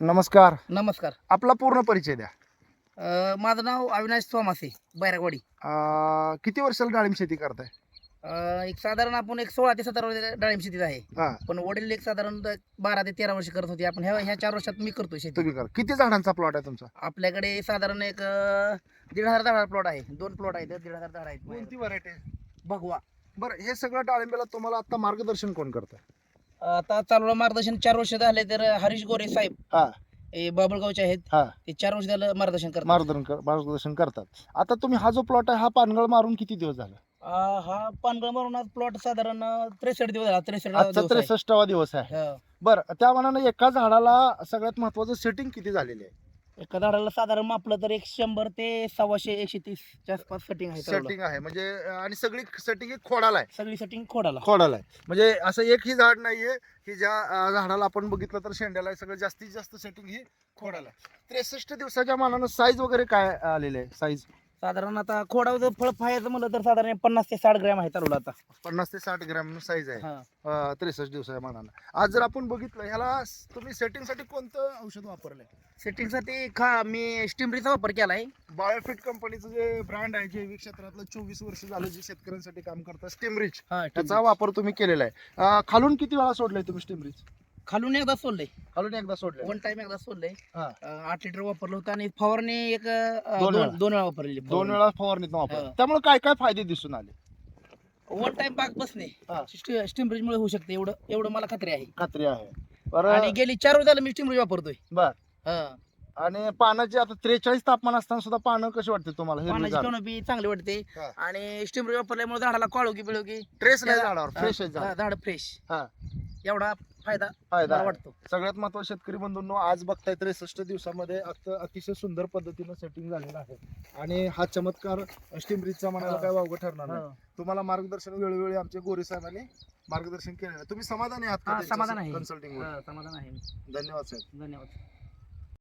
नमस्कार. नमस्कार. आपला पूर्ण परिचय द्या. माझं नाव अविनाश सोमासे, बैरागवाडी. किती वर्षाला डाळिंब शेती करताय? एक साधारण आपण एक 16 ते 17 वर्ष डाळिंब शेतीत आहे. हा, पण वडील एक साधारण 12 ते 13 वर्ष करत होते. आपण ह्या 4 वर्षात मी करतोय शेती. तुम्ही कर. किती झाडांचा प्लॉट आहे तुमचा? आपल्याकडे साधारण एक 1,500 झाडाचा प्लॉट आहे. 2 प्लॉट आहेत, 1,500 झाड आहेत माझ्याकडे. कोणती व्हरायटी आहे? भगवा. बरं, हे सगळं डाळिंबाला तुम्हाला आता मार्गदर्शन कोण करतं? आता चालू मार्गदर्शन 4 वर्ष झाले तर हरीश गोरे साहेब हा हे बाबुळगावचे आहेत. हा, ते 4 वर्ष झालं मार्गदर्शन करतात. मार्गदर्शन करतात. आता तुम्ही हा जो प्लॉट आहे हा पानगळ मारून किती दिवस झाला? हा पानगळ मारून आज प्लॉट साधारण 63 दिवस झाला. 63 आजचा दिवस आहे. 63वा दिवस आहे. हा. बरं, त्या मानाने एका झाडाला सगळ्यात महत्वाचं सेटिंग किती झालेली आहे? एका झाडाला साधारण मापलं तर 100 ते 125 130 च्या आसपास सेटिंग आहे. सेटिंग आहे म्हणजे आणि सगळी सेटिंग ही खोडाला आहे. सगळी सेटिंग खोडाला. खोडाला आहे म्हणजे असं एकही झाड नाहीये की ज्या झाडाला आपण बघितलं तर शेंड्याला आहे. सगळं जास्तीत जास्त सेटिंग ही खोडाला आहे. 63 दिवसाच्या मानानं साईज वगैरे काय आलेले आहे? साईज साधारण आता खोडाचं फळ फायचं म्हणलं तर साधारण 50 ते 60 ग्रॅम आहे चालवलं आता. 50 ते 60 ग्रॅम साईज आहे. हा. 63 दिवसाच्या मानानं. आज जर आपण बघितलं ह्याला तुम्ही सेटिंग साठी कोणतं औषध वापरलंय? सेटिंगसाठी मी स्टिमरीचा वापर केलाय. बायोफिट कंपनीचं जे ब्रँड आहे जैविक क्षेत्रातलं 24 वर्ष झालं जे शेतकऱ्यांसाठी काम करतं स्टिमरिच, त्याचा वापर तुम्ही केलेला आहे. खालून किती वेळा सोडलंय तुम्ही स्टिमरिच? खालून एकदा सोडलंय. खालून एकदा सोडलंय. 1 टाइम एकदा सोडलंय. हा. 8 लिटर वापरलं होतं आणि फवारणी एक दोन वेळा. 2 वेळा वापरलेली. 2 वेळा फवारणीत वापर. हा. त्यामुळे काय काय फायदे दिसून आले? 1 टाइम बाग बसणे हा. स्टिमरीज मुळे होऊ शकते, एवढं मला खात्री आहे. खात्री आहे. बरं. आणि गेली 4 वर्ष झालं मी स्टिमरीज वापरतोय. बर. हा. आणि पानाचे आता 43 तापमान असताना सुद्धा पानं कशी वाटते तुम्हाला? पानाची कॅनोपी चांगली वाटते. हा. आणि स्टिमरी वापरल्यामुळे झाडाला काळोखी बिळोखी ट्रेस नाही झाडावर, फ्रेश आहे झाड. झाड फ्रेश. हा. एवढा फायदा फायदा मला आहे. वाटतो. सगळ्यात महत्त्वाचं शेतकरी बंधूंनो, आज बघताय 63 दिवसामध्ये अतिशय सुंदर पद्धतीनं सेटिंग झालेलं आहे आणि हा चमत्कार स्टिमरीजचा म्हणायला काय वावगं ठरणार नाही. तुम्हाला मार्गदर्शन वेळोवेळी आमचे गोरे साहेबांनी मार्गदर्शन केलेलं आहे. तुम्ही समाधानी आहात का समाधान आहे. कन्सल्टिंग? समाधान आहे. धन्यवाद साहेब. धन्यवाद.